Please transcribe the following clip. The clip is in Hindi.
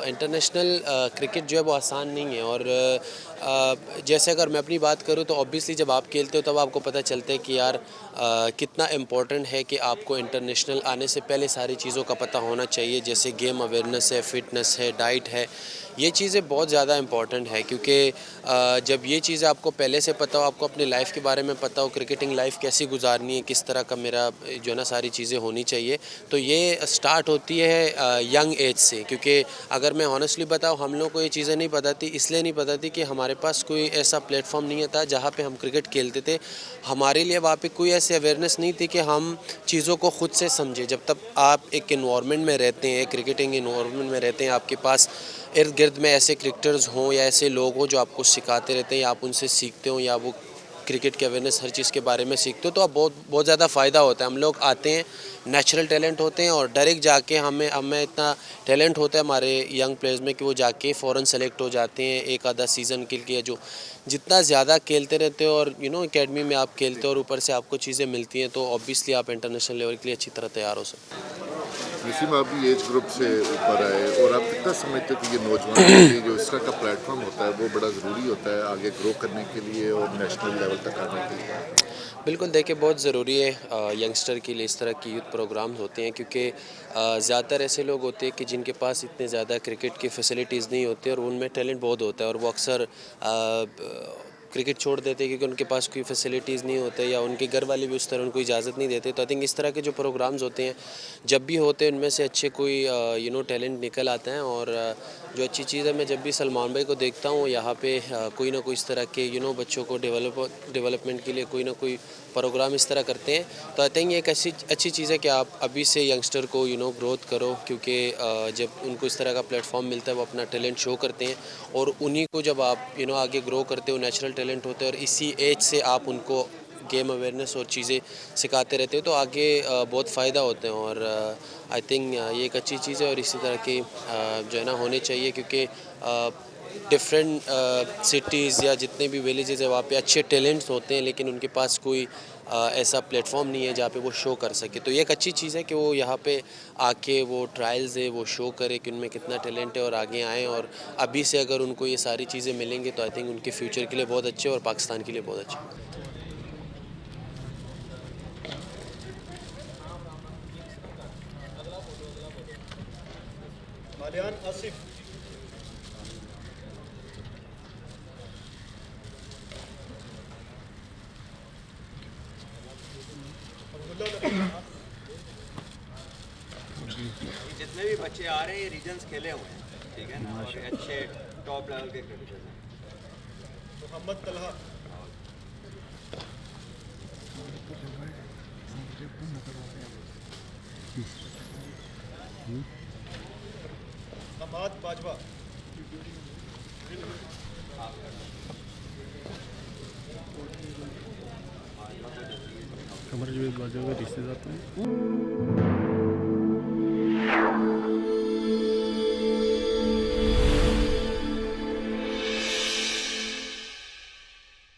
इंटरनेशनल क्रिकेट जो है वो आसान नहीं है। और जैसे अगर मैं अपनी बात करूं तो ऑब्वियसली जब आप खेलते हो तब आपको पता चलता है कि यार कितना इम्पोर्टेंट है कि आपको इंटरनेशनल आने से पहले सारी चीज़ों का पता होना चाहिए, जैसे गेम अवेयरनेस है, फिटनेस है, डाइट है। ये चीज़ें बहुत ज़्यादा इम्पॉर्टेंट है क्योंकि जब ये चीज़ें आपको पहले से पता हो, आपको अपनी लाइफ के बारे में पता हो, क्रिकेटिंग लाइफ कैसी गुजारनी है, किस तरह का मेरा जो है ना सारी चीज़ें होनी चाहिए, तो ये स्टार्ट होती है यंग एज से। क्योंकि अगर मैं ऑनेस्टली बताऊँ, हम लोग को ये चीज़ें नहीं पता थी, इसलिए नहीं पता थी कि हमारे पास कोई ऐसा प्लेटफॉर्म नहीं था जहाँ पे हम क्रिकेट खेलते थे। हमारे लिए वहाँ पे कोई ऐसी अवेयरनेस नहीं थी कि हम चीज़ों को खुद से समझें। जब तक आप एक इन्वायरमेंट में रहते हैं, क्रिकेटिंग इन्वायरमेंट में रहते हैं, आपके पास इर्द गिर्द में ऐसे क्रिकेटर्स हों या ऐसे लोग हों जो आपको सिखाते रहते हैं या आप उनसे सीखते हो या वो क्रिकेट के अवेयरनेस हर चीज़ के बारे में सीखते हो, तो आप बहुत बहुत ज़्यादा फ़ायदा होता है। हम लोग आते हैं, नेचुरल टैलेंट होते हैं और डायरेक्ट जाके हमें इतना टैलेंट होता है हमारे यंग प्लेयर्स में कि वो जाके फ़ौरन सेलेक्ट हो जाते हैं एक आधा सीज़न के लिए। जो जितना ज़्यादा खेलते रहते हो और एकेडमी में आप खेलते हो और ऊपर से आपको चीज़ें मिलती हैं, तो ऑब्वियसली आप इंटरनेशनल लेवल के लिए अच्छी तरह तैयार हो सकते हैं। वसीम, आप भी एज ग्रुप से ऊपर आए और आप कितना समझते हो कि ये नौजवानों के लिए जो इस तरह का प्लेटफॉर्म होता है वो बड़ा ज़रूरी होता है आगे ग्रो करने के लिए और नेशनल लेवल तक आने के लिए? बिल्कुल, देखिए बहुत ज़रूरी है यंगस्टर के लिए इस तरह की यूथ प्रोग्राम्स होते हैं क्योंकि ज़्यादातर ऐसे लोग होते हैं कि जिनके पास इतने ज़्यादा क्रिकेट की फैसिलिटीज़ नहीं होती और उनमें टैलेंट बहुत होता है और वो अक्सर क्रिकेट छोड़ देते हैं क्योंकि उनके पास कोई फैसिलिटीज़ नहीं होते या उनके घर वाले भी उस तरह उनको इजाज़त नहीं देते। तो आई थिंक इस तरह के जो प्रोग्राम्स होते हैं, जब भी होते हैं, उनमें से अच्छे कोई टैलेंट निकल आता है। और जो अच्छी चीज़ है, मैं जब भी सलमान भाई को देखता हूँ यहाँ पे कोई ना कोई इस तरह के बच्चों को डेवलपमेंट के लिए कोई ना कोई प्रोग्राम इस तरह करते हैं। तो आई थिंक ये एक अच्छी चीज़ है कि आप अभी से यंगस्टर को ग्रोथ करो क्योंकि जब उनको इस तरह का प्लेटफॉर्म मिलता है वो अपना टैलेंट शो करते हैं और उन्हीं को जब आप आगे ग्रो करते हो, नेचुरल टैलेंट होते हैं और इसी एज से आप उनको गेम अवेयरनेस और चीज़ें सिखाते रहते हो तो आगे बहुत फ़ायदा होते हैं। और आई थिंक ये एक अच्छी चीज़ है और इसी तरह की जो है ना होने चाहिए क्योंकि डिफरेंट सिटीज़ या जितने भी विलेजेस है वहाँ पे अच्छे टैलेंट्स होते हैं लेकिन उनके पास कोई ऐसा प्लेटफॉर्म नहीं है जहाँ पे वो शो कर सके। तो ये एक अच्छी चीज़ है कि वो यहाँ पे आके वो ट्रायल्स है वो शो करे कि उनमें कितना टैलेंट है और आगे आएँ। और अभी से अगर उनको ये सारी चीज़ें मिलेंगी तो आई थिंक उनके फ्यूचर के लिए बहुत अच्छे और पाकिस्तान के लिए बहुत अच्छे। मालियान आसिफ, जितने भी बच्चे आ रहे हैं ये रीजन्स खेले हुए हैं, ठीक है ना, और अच्छे टॉप लेवल के क्रिकेटर्स हैं। मोहम्मद तलहा, हमाद बाजवा, हमारे जो बाजू में रिश्तेदार